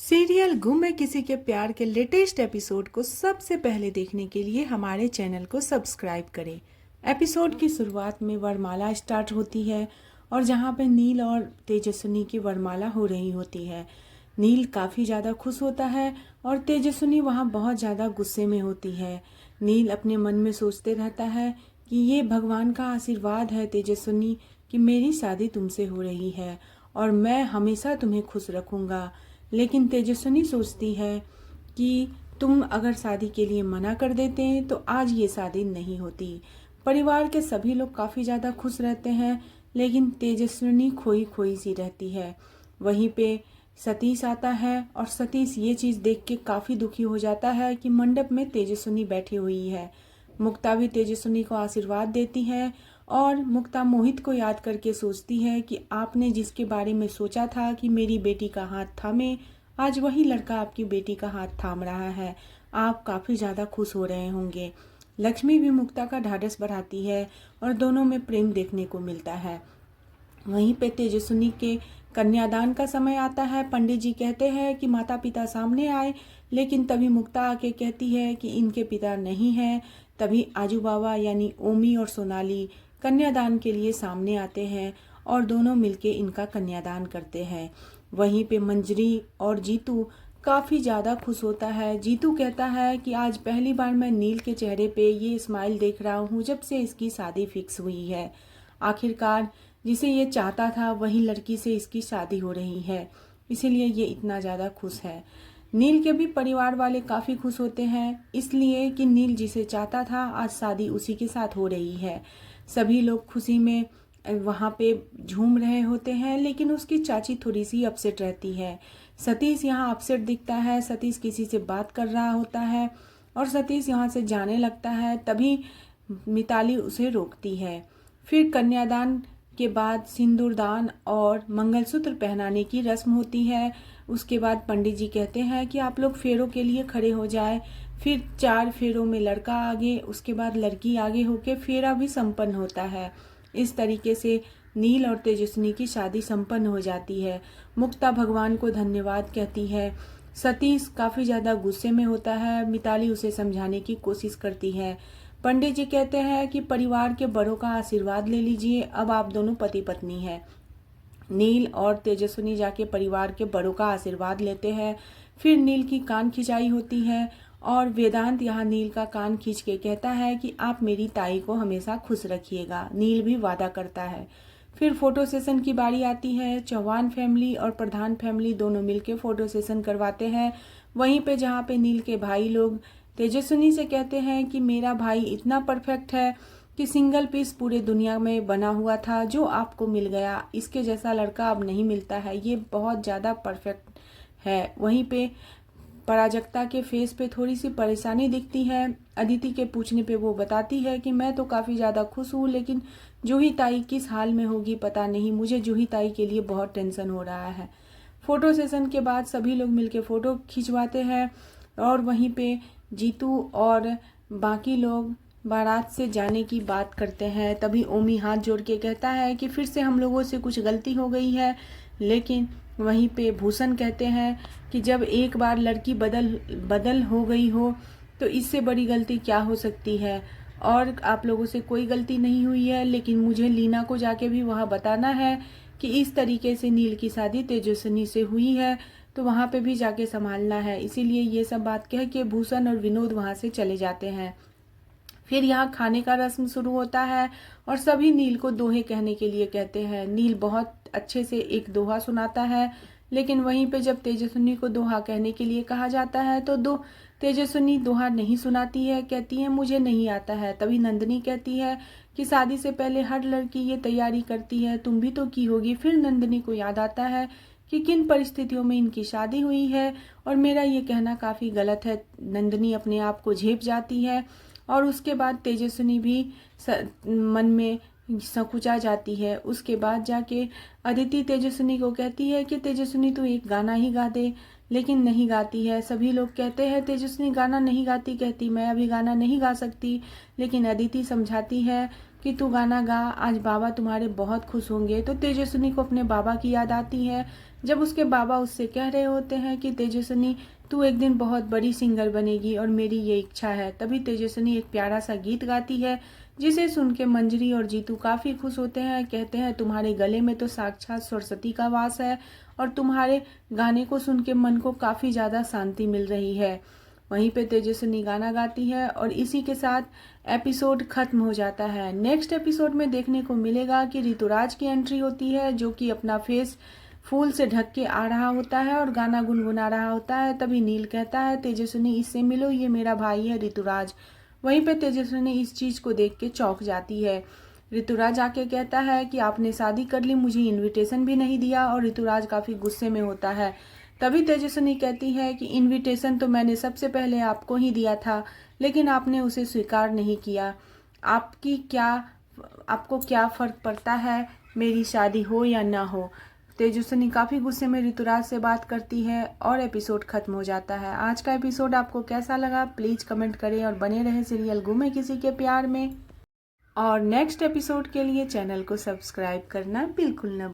Serial गुम है किसी के प्यार के लेटेस्ट एपिसोड को सबसे पहले देखने के लिए हमारे चैनल को सब्सक्राइब करें। एपिसोड की शुरुआत में वरमाला स्टार्ट होती है और जहां पे नील और तेजस्विनी की वरमाला हो रही होती है। नील काफ़ी ज़्यादा खुश होता है और तेजस्विनी वहां बहुत ज़्यादा गुस्से में होती है। नील अपने मन में सोचते रहता है कि ये भगवान का आशीर्वाद है तेजस्विनी कि मेरी शादी तुमसे हो रही है और मैं हमेशा तुम्हें खुश रखूँगा। लेकिन तेजस्विनी सोचती है कि तुम अगर शादी के लिए मना कर देते तो आज ये शादी नहीं होती। परिवार के सभी लोग काफ़ी ज़्यादा खुश रहते हैं लेकिन तेजस्विनी खोई खोई सी रहती है। वहीं पे सतीश आता है और सतीश ये चीज़ देख के काफ़ी दुखी हो जाता है कि मंडप में तेजस्विनी बैठी हुई है। मुक्ता भी तेजस्विनी को आशीर्वाद देती है और मुक्ता मोहित को याद करके सोचती है कि आपने जिसके बारे में सोचा था कि मेरी बेटी का हाथ थामे, आज वही लड़का आपकी बेटी का हाथ थाम रहा है। आप काफ़ी ज़्यादा खुश हो रहे होंगे। लक्ष्मी भी मुक्ता का ढाढ़स बढ़ाती है और दोनों में प्रेम देखने को मिलता है। वहीं पे तेजस्विनी के कन्यादान का समय आता है। पंडित जी कहते हैं कि माता पिता सामने आए, लेकिन तभी मुक्ता आके कहती है कि इनके पिता नहीं हैं। तभी आजू बाबा यानी ओमी और सोनाली कन्यादान के लिए सामने आते हैं और दोनों मिलके इनका कन्यादान करते हैं। वहीं पे मंजरी और जीतू काफ़ी ज़्यादा खुश होता है। जीतू कहता है कि आज पहली बार मैं नील के चेहरे पे ये स्माइल देख रहा हूँ जब से इसकी शादी फिक्स हुई है। आखिरकार जिसे ये चाहता था वही लड़की से इसकी शादी हो रही है, इसीलिए ये इतना ज़्यादा खुश है। नील के भी परिवार वाले काफ़ी खुश होते हैं इसलिए कि नील जिसे चाहता था आज शादी उसी के साथ हो रही है। सभी लोग खुशी में वहाँ पे झूम रहे होते हैं, लेकिन उसकी चाची थोड़ी सी अपसेट रहती है। सतीश यहाँ अपसेट दिखता है। सतीश किसी से बात कर रहा होता है और सतीश यहाँ से जाने लगता है। तभी मिताली उसे रोकती है। फिर कन्यादान के बाद सिंदूरदान और मंगलसूत्र पहनाने की रस्म होती है। उसके बाद पंडित जी कहते हैं कि आप लोग फेरों के लिए खड़े हो जाए। फिर 4 फेरों में लड़का आगे, उसके बाद लड़की आगे होके फेरा भी संपन्न होता है। इस तरीके से नील और तेजस्विनी की शादी संपन्न हो जाती है। मुक्ता भगवान को धन्यवाद कहती है। सतीश काफ़ी ज़्यादा गुस्से में होता है। मिताली उसे समझाने की कोशिश करती है। पंडित जी कहते हैं कि परिवार के बड़ों का आशीर्वाद ले लीजिए, अब आप दोनों पति पत्नी हैं। नील और तेजस्विनी जाके परिवार के बड़ों का आशीर्वाद लेते हैं। फिर नील की कान खिंचाई होती है और वेदांत यहाँ नील का कान खींच के कहता है कि आप मेरी ताई को हमेशा खुश रखिएगा। नील भी वादा करता है। फिर फोटो सेशन की बारी आती है। चौहान फैमिली और प्रधान फैमिली दोनों मिलके फोटो सेशन करवाते हैं। वहीं पे जहाँ पे नील के भाई लोग तेजस्विनी से कहते हैं कि मेरा भाई इतना परफेक्ट है कि सिंगल पीस पूरे दुनिया में बना हुआ था, जो आपको मिल गया, इसके जैसा लड़का अब नहीं मिलता है, ये बहुत ज़्यादा परफेक्ट है। वहीं पे पराजक्ता के फेस पे थोड़ी सी परेशानी दिखती है। अदिति के पूछने पे वो बताती है कि मैं तो काफ़ी ज़्यादा खुश हूँ, लेकिन जूही ताई किस हाल में होगी पता नहीं, मुझे जूही ताई के लिए बहुत टेंशन हो रहा है। फ़ोटो सेशन के बाद सभी लोग मिलके फ़ोटो खिंचवाते हैं और वहीं पे जीतू और बाकी लोग बारात से जाने की बात करते हैं। तभी ओमी हाथ जोड़ के कहता है कि फिर से हम लोगों से कुछ गलती हो गई है। लेकिन वहीं पे भूषण कहते हैं कि जब एक बार लड़की बदल हो गई हो तो इससे बड़ी गलती क्या हो सकती है, और आप लोगों से कोई गलती नहीं हुई है, लेकिन मुझे लीना को जाके भी वहाँ बताना है कि इस तरीके से नील की शादी तेजस्विनी से हुई है, तो वहाँ पे भी जाके संभालना है। इसीलिए ये सब बात कह के भूषण और विनोद वहाँ से चले जाते हैं। फिर यहाँ खाने का रस्म शुरू होता है और सभी नील को दोहे कहने के लिए कहते हैं। नील बहुत अच्छे से एक दोहा सुनाता है, लेकिन वहीं पे जब तेजस्विनी को दोहा कहने के लिए कहा जाता है तो तेजस्विनी दोहा नहीं सुनाती है, कहती है मुझे नहीं आता है। तभी नंदिनी कहती है कि शादी से पहले हर लड़की ये तैयारी करती है, तुम भी तो की होगी। फिर नंदिनी को याद आता है कि किन परिस्थितियों में इनकी शादी हुई है और मेरा ये कहना काफ़ी गलत है। नंदिनी अपने आप को झेप जाती है और उसके बाद तेजस्विनी भी मन में संकुचा जाती है। उसके बाद जाके अदिति तेजस्विनी को कहती है कि तेजस्विनी तू एक गाना ही गा दे, लेकिन नहीं गाती है। सभी लोग कहते हैं तेजस्विनी गाना नहीं गाती, कहती मैं अभी गाना नहीं गा सकती, लेकिन अदिति समझाती है कि तू गाना गा, आज बाबा तुम्हारे बहुत खुश होंगे। तो तेजस्विनी को अपने बाबा की याद आती है, जब उसके बाबा उससे कह रहे होते हैं कि तेजस्विनी तू एक दिन बहुत बड़ी सिंगर बनेगी और मेरी ये इच्छा है। तभी तेजस्विनी एक प्यारा सा गीत गाती है, जिसे सुन के मंजरी और जीतू काफ़ी खुश होते हैं। कहते हैं तुम्हारे गले में तो साक्षात सरस्वती का वास है और तुम्हारे गाने को सुन के मन को काफ़ी ज़्यादा शांति मिल रही है। वहीं पे तेजस्विनी गाना गाती है और इसी के साथ एपिसोड खत्म हो जाता है। नेक्स्ट एपिसोड में देखने को मिलेगा कि ऋतुराज की एंट्री होती है, जो कि अपना फेस फूल से ढक के आ रहा होता है और गाना गुनगुना रहा होता है। तभी नील कहता है तेजस्विनी इससे मिलो, ये मेरा भाई है ऋतुराज। वहीं पे तेजस्विनी इस चीज़ को देख के चौंक जाती है। ऋतुराज आके कहता है कि आपने शादी कर ली, मुझे इनविटेशन भी नहीं दिया, और ऋतुराज काफ़ी गुस्से में होता है। तभी तेजस्विनी कहती है कि इनविटेशन तो मैंने सबसे पहले आपको ही दिया था, लेकिन आपने उसे स्वीकार नहीं किया। आपको क्या फ़र्क पड़ता है मेरी शादी हो या ना हो। तेजस्विनी काफ़ी गुस्से में ऋतुराज से बात करती है और एपिसोड खत्म हो जाता है। आज का एपिसोड आपको कैसा लगा प्लीज़ कमेंट करें और बने रहे सीरियल गुम है किसी के प्यार में। और नेक्स्ट एपिसोड के लिए चैनल को सब्सक्राइब करना बिल्कुल न